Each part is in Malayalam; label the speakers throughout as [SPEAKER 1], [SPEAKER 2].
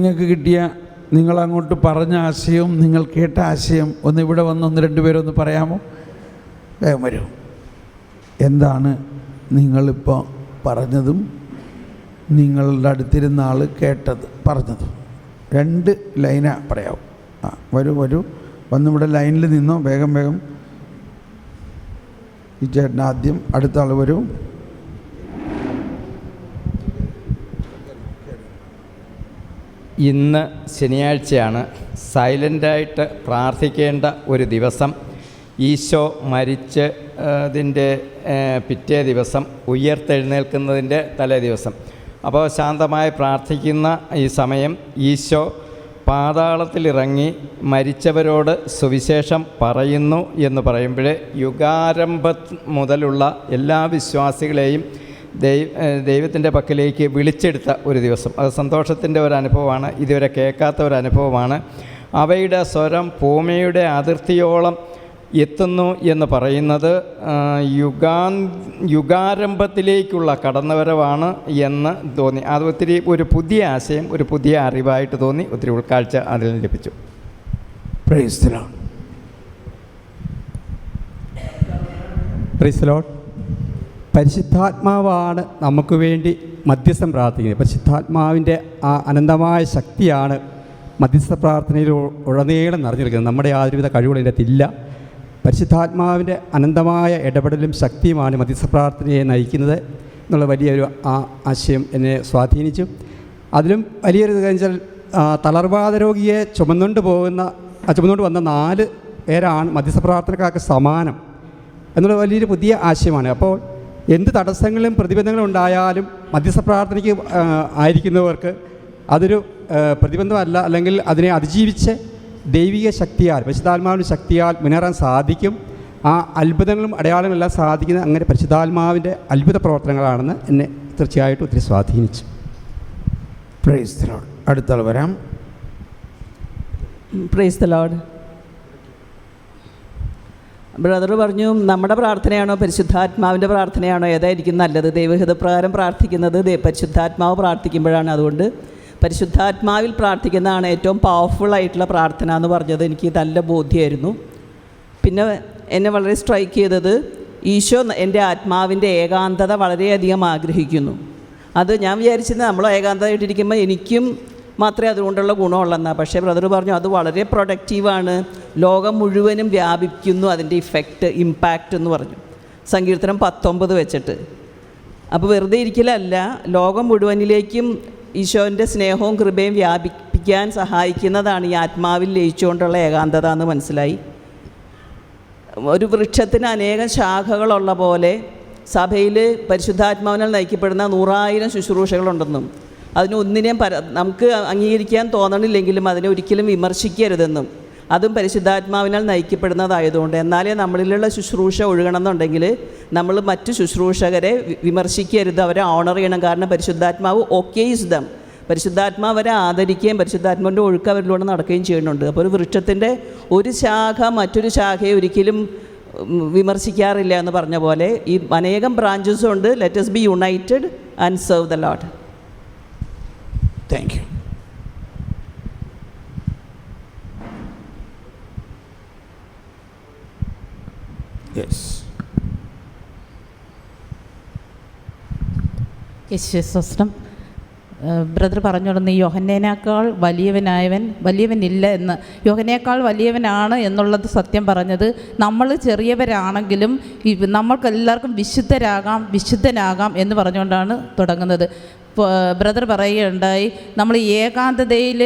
[SPEAKER 1] നിങ്ങൾക്ക് കിട്ടിയ, നിങ്ങളങ്ങോട്ട് പറഞ്ഞ ആശയവും നിങ്ങൾ കേട്ട ആശയം ഒന്ന് ഇവിടെ വന്ന് 1-2 പേരൊന്ന് പറയാമോ? വേഗം വരൂ. എന്താണ് നിങ്ങളിപ്പോൾ പറഞ്ഞതും നിങ്ങളുടെ അടുത്തിരുന്ന ആൾ പറഞ്ഞതും? 2 ലൈനാ പറയാവും. വരൂ വന്നിവിടെ ലൈനിൽ നിന്നോ. വേഗം ഈ ചേട്ടൻ ആദ്യം, അടുത്ത ആൾ വരൂ.
[SPEAKER 2] ഇന്ന് ശനിയാഴ്ചയാണ്. സൈലൻ്റായിട്ട് പ്രാർത്ഥിക്കേണ്ട ഒരു ദിവസം. ഈശോ മരിച്ച് അതിൻ്റെ പിറ്റേ ദിവസം, ഉയർത്തെഴുന്നേൽക്കുന്നതിൻ്റെ തലേ ദിവസം. അപ്പോൾ ശാന്തമായി പ്രാർത്ഥിക്കുന്ന ഈ സമയം ഈശോ പാതാളത്തിലിറങ്ങി മരിച്ചവരോട് സുവിശേഷം പറയുന്നു എന്ന് പറയുമ്പോൾ യുഗാരംഭം മുതലുള്ള എല്ലാ വിശ്വാസികളെയും ദൈവത്തിൻ്റെ പക്കലേക്ക് വിളിച്ചെടുത്ത ഒരു ദിവസം. അത് സന്തോഷത്തിൻ്റെ ഒരു അനുഭവമാണ്. ഇതുവരെ കേൾക്കാത്ത ഒരു അനുഭവമാണ്. അവയുടെ സ്വരം ഭൂമിയുടെ അതിർത്തിയോളം എത്തുന്നു എന്ന് പറയുന്നത് യുഗാരംഭത്തിലേക്കുള്ള കടന്നുവരവാണ് എന്ന് തോന്നി. അത് ഒത്തിരി ഒരു പുതിയ ആശയം, ഒരു പുതിയ അറിവായിട്ട് തോന്നി. ഒത്തിരി ഉൾക്കാഴ്ച അതിൽ ലഭിച്ചു.
[SPEAKER 1] Price the Lord.
[SPEAKER 3] Praise the Lord. പരിശുദ്ധാത്മാവാണ് നമുക്ക് വേണ്ടി മധ്യസ്ഥം പ്രാർത്ഥിക്കുന്നത്. പരിശുദ്ധാത്മാവിൻ്റെ ആ അനന്തമായ ശക്തിയാണ് മധ്യസ്ഥ പ്രാർത്ഥനയിൽ ഉടനീളം നിറഞ്ഞിരിക്കുന്നത്. നമ്മുടെ യാതൊരുവിധ കഴിവുകളും ഇതിൻ്റെ അകത്തില്ല. പരിശുദ്ധാത്മാവിൻ്റെ അനന്തമായ ഇടപെടലും ശക്തിയുമാണ് മധ്യസ്ഥ പ്രാർത്ഥനയെ നയിക്കുന്നത് എന്നുള്ള വലിയൊരു ആശയം എന്നെ സ്വാധീനിച്ചു. അതിലും വലിയൊരു വെച്ചാൽ തളർവാദ രോഗിയെ ചുമന്നുകൊണ്ട് വന്ന 4 പേരാണ് മധ്യസ്ഥ പ്രാർത്ഥനക്കാർക്ക് സമാനം എന്നുള്ള വലിയൊരു പുതിയ ആശയമാണ്. അപ്പോൾ എന്ത് തടസ്സങ്ങളും പ്രതിബന്ധങ്ങളും ഉണ്ടായാലും മധ്യസ്ഥ പ്രാർത്ഥനയ്ക്ക് ആയിരിക്കുന്നവർക്ക് അതൊരു പ്രതിബന്ധമല്ല, അല്ലെങ്കിൽ അതിനെ അതിജീവിച്ച് ദൈവിക ശക്തിയാൽ, പരിശുദ്ധാത്മാവിൻ്റെ ശക്തിയാൽ മുന്നേറാൻ സാധിക്കും. ആ അത്ഭുതങ്ങളും അടയാളങ്ങളും എല്ലാം സാധിക്കുന്നത് അങ്ങനെ പരിശുദ്ധാത്മാവിൻ്റെ അത്ഭുത പ്രവർത്തനങ്ങളാണെന്ന് എന്നെ തീർച്ചയായിട്ടും ഒത്തിരി സ്വാധീനിച്ചു.
[SPEAKER 1] Price the Lord. അടുത്ത ആൾ വരാം.
[SPEAKER 4] Price the Lord. ബ്രദർ പറഞ്ഞു, നമ്മുടെ പ്രാർത്ഥനയാണോ പരിശുദ്ധാത്മാവിൻ്റെ പ്രാർത്ഥനയാണോ ഏതായിരിക്കും നല്ലത്? ദൈവഹിതപ്രകാരം പ്രാർത്ഥിക്കുന്നത് പരിശുദ്ധാത്മാവ് പ്രാർത്ഥിക്കുമ്പോഴാണ്. അതുകൊണ്ട് പരിശുദ്ധാത്മാവിൽ പ്രാർത്ഥിക്കുന്നതാണ് ഏറ്റവും പവർഫുള്ളായിട്ടുള്ള പ്രാർത്ഥന എന്ന് പറഞ്ഞത് എനിക്ക് നല്ല ബോധ്യമായിരുന്നു. പിന്നെ എന്നെ വളരെ സ്ട്രൈക്ക് ചെയ്തത്, ഈശോ എൻ്റെ ആത്മാവിൻ്റെ ഏകാന്തത വളരെയധികം ആഗ്രഹിക്കുന്നു. അത് ഞാൻ വിചാരിച്ചത് നമ്മൾ ഏകാന്തമായിട്ടിരിക്കുമ്പോൾ എനിക്കും മാത്രമേ അതുകൊണ്ടുള്ള ഗുണമുള്ളെന്നാണ്. പക്ഷേ ബ്രദർ പറഞ്ഞു അത് വളരെ പ്രൊഡക്റ്റീവാണ്, ലോകം മുഴുവനും വ്യാപിക്കുന്നു അതിൻ്റെ ഇമ്പാക്റ്റ് എന്ന് പറഞ്ഞു. സങ്കീർത്തനം 19 വെച്ചിട്ട്. അപ്പോൾ വെറുതെ ഇരിക്കലല്ല, ലോകം മുഴുവനിലേക്കും ഈശോൻ്റെ സ്നേഹവും കൃപയും വ്യാപിപ്പിക്കാൻ സഹായിക്കുന്നതാണ് ഈ ആത്മാവിൽ ലയിച്ചുകൊണ്ടുള്ള ഏകാന്തത എന്ന് മനസ്സിലായി. ഒരു വൃക്ഷത്തിന് അനേകം ശാഖകളുള്ള പോലെ സഭയിൽ പരിശുദ്ധാത്മാവിനാൽ നയിക്കപ്പെടുന്ന 100,000 ശുശ്രൂഷകളുണ്ടെന്നും അതിനൊന്നിനെയും നമുക്ക് അംഗീകരിക്കാൻ തോന്നണില്ലെങ്കിലും അതിനെ ഒരിക്കലും വിമർശിക്കരുതെന്നും, അതും പരിശുദ്ധാത്മാവിനാൽ നയിക്കപ്പെടുന്നതായതുകൊണ്ട്. എന്നാലേ നമ്മളിലുള്ള ശുശ്രൂഷ ഒഴുകണമെന്നുണ്ടെങ്കിൽ നമ്മൾ മറ്റു ശുശ്രൂഷകരെ വിമർശിക്കരുത്, അവരെ ഓണർ ചെയ്യണം. കാരണം പരിശുദ്ധാത്മാവ് ഓക്കേസ് ദം, പരിശുദ്ധാത്മാവ് അവരെ ആദരിക്കുകയും പരിശുദ്ധാത്മാവിൻ്റെ ഒഴുക്ക് അവരിലൂടെ നടക്കുകയും ചെയ്യുന്നുണ്ട്. അപ്പോൾ ഒരു വൃക്ഷത്തിൻ്റെ ഒരു ശാഖ മറ്റൊരു ശാഖയെ ഒരിക്കലും വിമർശിക്കാറില്ല എന്ന് പറഞ്ഞ പോലെ ഈ അനേകം ബ്രാഞ്ചസും ഉണ്ട്. Let us be united and serve the lord.
[SPEAKER 1] Thank you.
[SPEAKER 5] യേശുസ്വസ്നം. ബ്രദർ പറഞ്ഞോളുന്ന ഈ യോഹന്നേനേക്കാൾ വലിയവനില്ല എന്ന്. യോഹന്നേക്കാൾ വലിയവനാണ് എന്നുള്ളത് സത്യം പറഞ്ഞത്. നമ്മൾ ചെറിയവരാണെങ്കിലും നമ്മൾക്കെല്ലാവർക്കും വിശുദ്ധനാകാം എന്ന് പറഞ്ഞുകൊണ്ടാണ് തുടങ്ങുന്നത്. ബ്രദർ പറയുകയുണ്ടായി, നമ്മൾ ഏകാന്തതയിൽ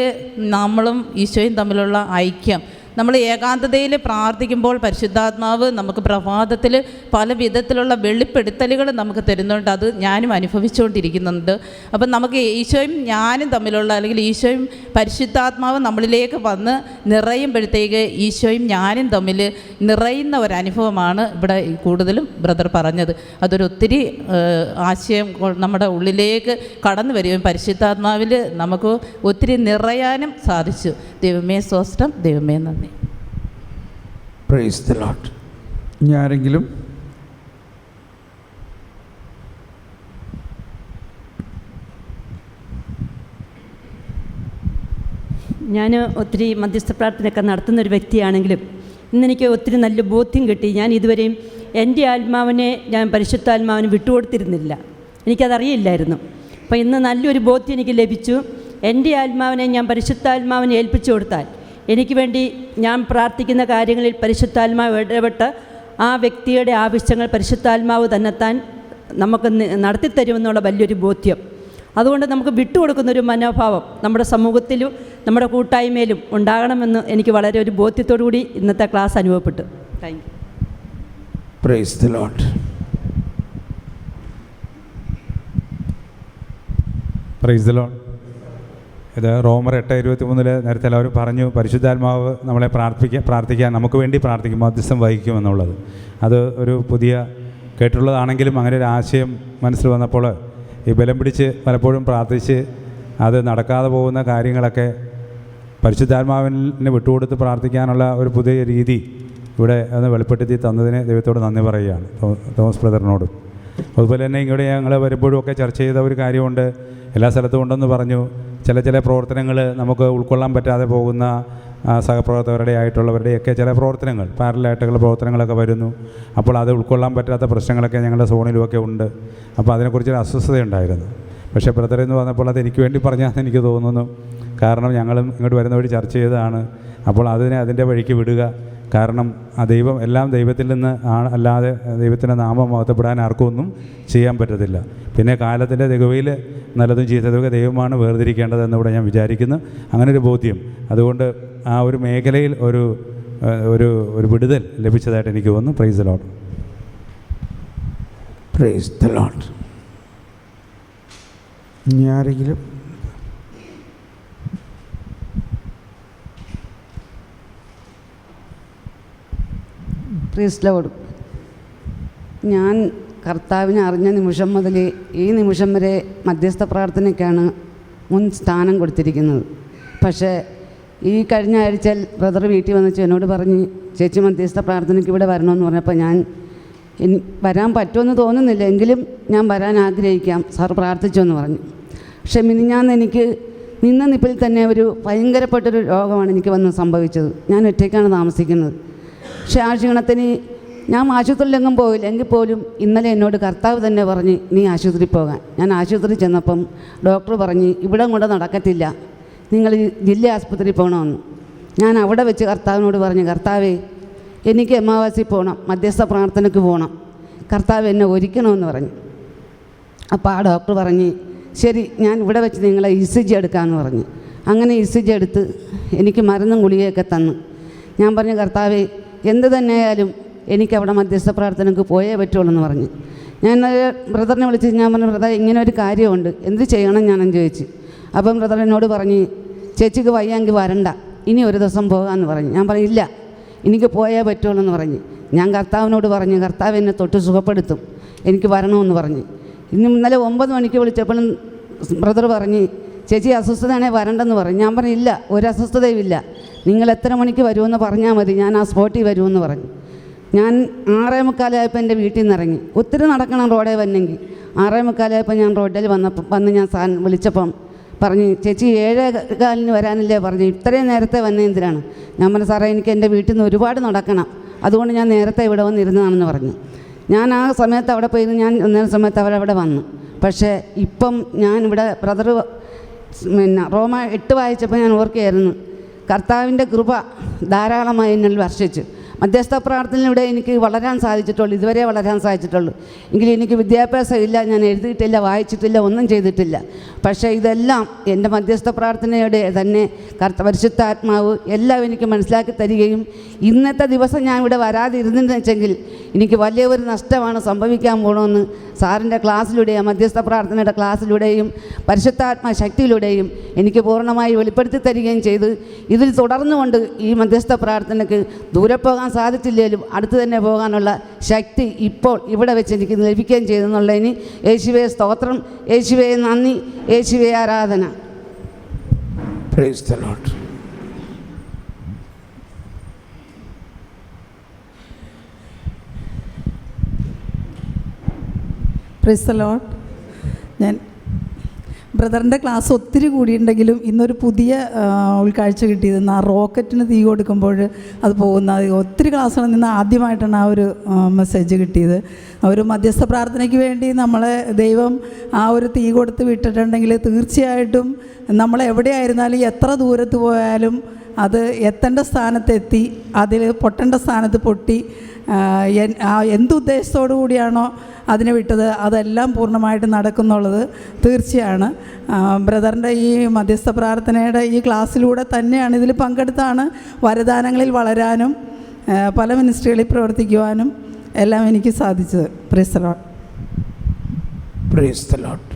[SPEAKER 5] നമ്മളും ഈശോയും തമ്മിലുള്ള ഐക്യം, നമ്മൾ ഏകാന്തതയിൽ പ്രാർത്ഥിക്കുമ്പോൾ പരിശുദ്ധാത്മാവ് നമുക്ക് പ്രഭാതത്തിൽ പല വിധത്തിലുള്ള വെളിപ്പെടുത്തലുകൾ നമുക്ക് തരുന്നുണ്ട്. അത് ഞാനും അനുഭവിച്ചുകൊണ്ടിരിക്കുന്നുണ്ട്. അപ്പം നമുക്ക് ഈശോയും ഞാനും തമ്മിലുള്ള, അല്ലെങ്കിൽ ഈശോയും പരിശുദ്ധാത്മാവ് നമ്മളിലേക്ക് വന്ന് നിറയുമ്പോഴത്തേക്ക് ഈശോയും ഞാനും തമ്മിൽ നിറയുന്ന ഒരനുഭവമാണ് ഇവിടെ കൂടുതലും ബ്രദർ പറഞ്ഞത്. അതൊരൊത്തിരി ആശയം നമ്മുടെ ഉള്ളിലേക്ക് കടന്നു വരികയും പരിശുദ്ധാത്മാവിൽ നമുക്ക് ഒത്തിരി നിറയാനും സാധിച്ചു. ദൈവമേ സ്വസ്ത്രം, ദൈവമേ നന്ദി.
[SPEAKER 1] Price the Lord. ഇനി ആരെങ്കിലും?
[SPEAKER 6] ഞാൻ ഒത്തിരി മധ്യസ്ഥ പ്രാർത്ഥനയൊക്കെ നടത്തുന്നൊരു വ്യക്തിയാണെങ്കിലും ഇന്നെനിക്ക് ഒത്തിരി നല്ല ബോധ്യം കിട്ടി. ഞാൻ ഇതുവരെയും എൻ്റെ ആത്മാവിനെ ഞാൻ പരിശുദ്ധാത്മാവിന് വിട്ടുകൊടുത്തിരുന്നില്ല, എനിക്കതറിയില്ലായിരുന്നു. അപ്പോൾ ഇന്ന് നല്ലൊരു ബോധ്യം എനിക്ക് ലഭിച്ചു. എൻ്റെ ആത്മാവിനെ ഞാൻ പരിശുദ്ധാത്മാവിനെ ഏൽപ്പിച്ചു കൊടുത്താൽ എനിക്ക് വേണ്ടി ഞാൻ പ്രാർത്ഥിക്കുന്ന കാര്യങ്ങളിൽ പരിശുദ്ധാത്മാവ് ഇടപെട്ട് ആ വ്യക്തിയുടെ ആവശ്യങ്ങൾ പരിശുദ്ധാത്മാവ് തന്നെത്താൻ നമുക്ക് നടത്തിത്തരുമെന്നുള്ള വലിയൊരു ബോധ്യം. അതുകൊണ്ട് നമുക്ക് വിട്ടുകൊടുക്കുന്നൊരു മനോഭാവം നമ്മുടെ സമൂഹത്തിലും നമ്മുടെ കൂട്ടായ്മയിലും ഉണ്ടാകണമെന്ന് എനിക്ക് വളരെ ഒരു ബോധ്യത്തോടു കൂടി ഇന്നത്തെ ക്ലാസ് അനുഭവപ്പെട്ടു. Thank you.
[SPEAKER 1] Price the Lord.
[SPEAKER 7] Praise the Lord. ഇത് റോമർ 8:23 നേരത്തെ എല്ലാവരും പറഞ്ഞു, പരിശുദ്ധാത്മാവ് നമ്മളെ പ്രാർത്ഥിക്കാൻ നമുക്ക് വേണ്ടി പ്രാർത്ഥിക്കും, മധ്യസ്ഥം വഹിക്കുമെന്നുള്ളത്. അത് ഒരു പുതിയ കേട്ടുള്ളതാണെങ്കിലും അങ്ങനെ ഒരു ആശയം മനസ്സിൽ വന്നപ്പോൾ ഈ ബലം പിടിച്ച് പലപ്പോഴും പ്രാർത്ഥിച്ച് അത് നടക്കാതെ പോകുന്ന കാര്യങ്ങളൊക്കെ പരിശുദ്ധാത്മാവിന് വിട്ടുകൊടുത്ത് പ്രാർത്ഥിക്കാനുള്ള ഒരു പുതിയ രീതി ഇവിടെ ഒന്ന് വെളിപ്പെടുത്തി തന്നതിന് ദൈവത്തോട് നന്ദി പറയുകയാണ്, തോമസ് ബ്രദറിനോടും. അതുപോലെ തന്നെ ഇവിടെ ഞങ്ങൾ വരുമ്പോഴും ഒക്കെ ചർച്ച ചെയ്ത ഒരു കാര്യമുണ്ട്, എല്ലാ സ്ഥലത്തും ഉണ്ടെന്ന് പറഞ്ഞു. ചില പ്രവർത്തനങ്ങൾ നമുക്ക് ഉൾക്കൊള്ളാൻ പറ്റാതെ പോകുന്ന സഹപ്രവർത്തകരുടെ ആയിട്ടുള്ളവരുടെയൊക്കെ ചില പ്രവർത്തനങ്ങൾ, പാരലായിട്ടുള്ള പ്രവർത്തനങ്ങളൊക്കെ വരുന്നു. അപ്പോൾ അത് ഉൾക്കൊള്ളാൻ പറ്റാത്ത പ്രശ്നങ്ങളൊക്കെ ഞങ്ങളുടെ സോണിലുമൊക്കെ ഉണ്ട്. അപ്പോൾ അതിനെക്കുറിച്ചൊരു അസ്വസ്ഥതയുണ്ടായിരുന്നു. പക്ഷേ ബ്രദർ എന്ന് പറഞ്ഞപ്പോൾ അത് എനിക്ക് വേണ്ടി പറഞ്ഞാണെന്ന് എനിക്ക് തോന്നുന്നു. കാരണം ഞങ്ങളും ഇങ്ങോട്ട് വരുന്ന വഴി ചർച്ച ചെയ്തതാണ്. അപ്പോൾ അതിൻ്റെ വഴിക്ക് വിടുക. കാരണം ആ ദൈവം എല്ലാം ദൈവത്തിൽ നിന്ന് അല്ലാതെ ദൈവത്തിൻ്റെ നാമം മഹത്വപ്പെടാൻ ആർക്കും ഒന്നും ചെയ്യാൻ പറ്റത്തില്ല. പിന്നെ കാലത്തിൻ്റെ തികവയിൽ നല്ലതും ചീത്തതുമൊക്കെ ദൈവമാണ് വേർതിരിക്കേണ്ടതെന്നിവിടെ ഞാൻ വിചാരിക്കുന്നു. അങ്ങനൊരു ബോധ്യം, അതുകൊണ്ട് ആ ഒരു മേഖലയിൽ ഒരു ഒരു ഒരു വിടുതൽ ലഭിച്ചതായിട്ട് എനിക്ക് തോന്നുന്നു. Praise the Lord.
[SPEAKER 1] Praise the Lord. ഇനി ആരെങ്കിലും?
[SPEAKER 8] Praise Lord. ഞാൻ കർത്താവിനെ അറിഞ്ഞ നിമിഷം മുതൽ ഈ നിമിഷം വരെ മധ്യസ്ഥ പ്രാർത്ഥനയ്ക്കാണ് മുൻ സ്ഥാനം കൊടുത്തിരിക്കുന്നത്. പക്ഷേ ഈ കഴിഞ്ഞ ആഴ്ച ബ്രദർ വീട്ടിൽ വന്നിട്ട് എന്നോട് പറഞ്ഞ്, ചേച്ചി മധ്യസ്ഥ പ്രാർത്ഥനയ്ക്ക് ഇവിടെ വരണമെന്ന് പറഞ്ഞപ്പോൾ ഞാൻ വരാൻ പറ്റുമെന്ന് തോന്നുന്നില്ല, എങ്കിലും ഞാൻ വരാൻ ആഗ്രഹിക്കാം, സാർ പ്രാർത്ഥിച്ചെന്ന് പറഞ്ഞു. പക്ഷേ മിനിഞ്ഞാന്ന് എനിക്ക് നിന്ന നിപ്പിൽ തന്നെ ഒരു ഭയങ്കരപ്പെട്ടൊരു രോഗമാണ് എനിക്ക് വന്ന് സംഭവിച്ചത്. ഞാൻ ഒറ്റയ്ക്കാണ് താമസിക്കുന്നത്. പക്ഷേ ആ ക്ഷീണത്തിന് ഞാൻ ആശുപത്രിയിലെങ്ങും പോയില്ല. എങ്കിൽ പോലും ഇന്നലെ എന്നോട് കർത്താവ് തന്നെ പറഞ്ഞ് നീ ആശുപത്രിയിൽ പോകാൻ. ഞാൻ ആശുപത്രി ചെന്നപ്പം ഡോക്ടർ പറഞ്ഞ് ഇവിടെ കൊണ്ട് നടക്കത്തില്ല, നിങ്ങൾ ജില്ലാ ആശുപത്രിയിൽ പോകണമെന്ന്. ഞാൻ അവിടെ വെച്ച് കർത്താവിനോട് പറഞ്ഞു, കർത്താവേ എനിക്ക് അമാവാസി പോകണം, മധ്യസ്ഥ പ്രാർത്ഥനയ്ക്ക് പോകണം, കർത്താവ് എന്നെ ഒരുക്കണമെന്ന് പറഞ്ഞു. അപ്പോൾ ആ ഡോക്ടർ പറഞ്ഞ് ശരി, ഞാൻ ഇവിടെ വെച്ച് നിങ്ങളെ ECG എടുക്കാമെന്ന് പറഞ്ഞു. അങ്ങനെ ECG എടുത്ത് എനിക്ക് മരുന്നും ഗുളികയൊക്കെ തന്നു. ഞാൻ പറഞ്ഞു, കർത്താവേ എന്ത് തന്നെയായാലും എനിക്കവിടെ മധ്യസ്ഥ പ്രാർത്ഥനയ്ക്ക് പോയേ പറ്റുള്ളൂ എന്ന് പറഞ്ഞു. ഞാൻ ബ്രദറിനെ വിളിച്ച് ഞാൻ പറഞ്ഞു, ബ്രദർ ഇങ്ങനെ ഒരു കാര്യമുണ്ട്, എന്ത് ചെയ്യണം ഞാനെന്ന് ചോദിച്ചു. അപ്പം ബ്രദർ എന്നോട് പറഞ്ഞ്, ചേച്ചിക്ക് വയ്യെങ്കിൽ വരണ്ട, ഇനി ഒരു ദിവസം പോകാമെന്ന് പറഞ്ഞു. ഞാൻ പറഞ്ഞു, ഇല്ല എനിക്ക് പോയേ പറ്റുള്ളൂ എന്ന് പറഞ്ഞു. ഞാൻ കർത്താവിനോട് പറഞ്ഞു, കർത്താവ് എന്നെ തൊട്ട് സുഖപ്പെടുത്തും, എനിക്ക് വരണമെന്ന് പറഞ്ഞു. ഇന്നലെ 9 മണിക്ക് വിളിച്ചപ്പോഴും ബ്രദർ പറഞ്ഞ്, ചേച്ചി അസ്വസ്ഥതയാണെങ്കിൽ വരണ്ടെന്ന് പറഞ്ഞു. ഞാൻ പറഞ്ഞു, ഇല്ല ഒരു അസ്വസ്ഥതയുമില്ല, നിങ്ങൾ എത്ര മണിക്ക് വരുമെന്ന് പറഞ്ഞാൽ മതി, ഞാൻ ആ സ്പോട്ടിൽ വരുമെന്ന് പറഞ്ഞു. ഞാൻ 6:45 എൻ്റെ വീട്ടിൽ നിന്ന് ഇറങ്ങി. ഒത്തിരി നടക്കണം റോഡേ വന്നെങ്കിൽ. 6:45 ഞാൻ റോഡിൽ വന്ന് ഞാൻ വിളിച്ചപ്പം പറഞ്ഞു, ചേച്ചി 7:15 വരാനില്ലേ പറഞ്ഞു. ഇത്രയും നേരത്തെ വന്ന എന്തിനാണ്? ഞാൻ പറഞ്ഞു, സാറേ എനിക്ക് എൻ്റെ വീട്ടിൽ നിന്ന് ഒരുപാട് നടക്കണം, അതുകൊണ്ട് ഞാൻ നേരത്തെ ഇവിടെ വന്നിരുന്നതാണെന്ന് പറഞ്ഞു. ഞാൻ ആ സമയത്ത് അവിടെ പോയിരുന്നു. ഞാൻ ഒന്നര സമയത്ത് അവരവിടെ വന്നു. പക്ഷേ ഇപ്പം ഞാൻ ഇവിടെ ബ്രദർ റോമ 8 വായിച്ചപ്പോൾ ഞാൻ ഓർക്കുകയായിരുന്നു, കർത്താവിൻ്റെ കൃപ ധാരാളമായി എന്നിൽ വർഷിച്ചു. മധ്യസ്ഥ പ്രാർത്ഥനയിലൂടെ എനിക്ക് വളരാൻ സാധിച്ചിട്ടുള്ളൂ, ഇതുവരെ വളരാൻ സാധിച്ചിട്ടുള്ളൂ. എങ്കിലും എനിക്ക് വിദ്യാഭ്യാസമില്ല, ഞാൻ എഴുതിയിട്ടില്ല, വായിച്ചിട്ടില്ല, ഒന്നും ചെയ്തിട്ടില്ല. പക്ഷേ ഇതെല്ലാം എൻ്റെ മധ്യസ്ഥ പ്രാർത്ഥനയുടെ തന്നെ പരിശുദ്ധാത്മാവ് എല്ലാം എനിക്ക് മനസ്സിലാക്കി തരികയും ഇന്നത്തെ ദിവസം ഞാൻ ഇവിടെ വരാതിരുന്നെന്ന് വെച്ചെങ്കിൽ എനിക്ക് വലിയ ഒരു നഷ്ടമാണ് സംഭവിക്കാൻ പോകണമെന്ന് സാറിൻ്റെ ക്ലാസ്സിലൂടെയും മധ്യസ്ഥ പ്രാർത്ഥനയുടെ ക്ലാസ്സിലൂടെയും പരിശുദ്ധാത്മാ ശക്തിയിലൂടെയും എനിക്ക് പൂർണ്ണമായി വെളിപ്പെടുത്തി തരികയും ചെയ്ത് ഇതിൽ തുടർന്നുകൊണ്ട് ഈ മധ്യസ്ഥ പ്രാർത്ഥനയ്ക്ക് ദൂരെ പോകാൻ സാധിച്ചില്ലെങ്കിലും അടുത്ത് തന്നെ പോകാനുള്ള ശക്തി ഇപ്പോൾ ഇവിടെ വെച്ച് എനിക്ക് ലഭിക്കുകയും ചെയ്തെന്നുള്ളതിന് യേശുവേ സ്തോത്രം, യേശുവേ നന്ദി, യേശുവേ ആരാധന.
[SPEAKER 1] Price the Lord.
[SPEAKER 9] Praise the Lord. ഞാൻ ബ്രദറിൻ്റെ ക്ലാസ് ഒത്തിരി കൂടിയിട്ടുണ്ടെങ്കിലും ഇന്നൊരു പുതിയ ഉൾക്കാഴ്ച കിട്ടിയത് ആ റോക്കറ്റിന് തീ കൊടുക്കുമ്പോൾ അത് പോകുന്ന ഒത്തിരി ക്ലാസ്സുകളിൽ നിന്ന് ആദ്യമായിട്ടാണ് ആ ഒരു മെസ്സേജ് കിട്ടിയത്. ഒരു മധ്യസ്ഥ പ്രാർത്ഥനയ്ക്ക് വേണ്ടി നമ്മളെ ദൈവം ആ ഒരു തീ കൊടുത്ത് വിട്ടിട്ടുണ്ടെങ്കിൽ തീർച്ചയായിട്ടും നമ്മൾ എവിടെയായിരുന്നാലും എത്ര ദൂരത്ത് പോയാലും അത് എത്തേണ്ട സ്ഥാനത്തെത്തി, അതിൽ പൊട്ടേണ്ട സ്ഥാനത്ത് പൊട്ടി, എന്തുദ്ദേശത്തോടു കൂടിയാണോ അതിനെ വിട്ടത് അതെല്ലാം പൂർണ്ണമായിട്ട് നടക്കുന്നുള്ളത് തീർച്ചയാണ്. ബ്രദറിൻ്റെ ഈ മധ്യസ്ഥ പ്രാർത്ഥനയുടെ ഈ ക്ലാസ്സിലൂടെ തന്നെയാണ്, ഇതിൽ പങ്കെടുത്താണ് വരദാനങ്ങളിൽ വളരാനും പല മിനിസ്ട്രികളിൽ പ്രവർത്തിക്കുവാനും എല്ലാം എനിക്ക് സാധിച്ചത്. Price the Lord.
[SPEAKER 1] Praise the Lord.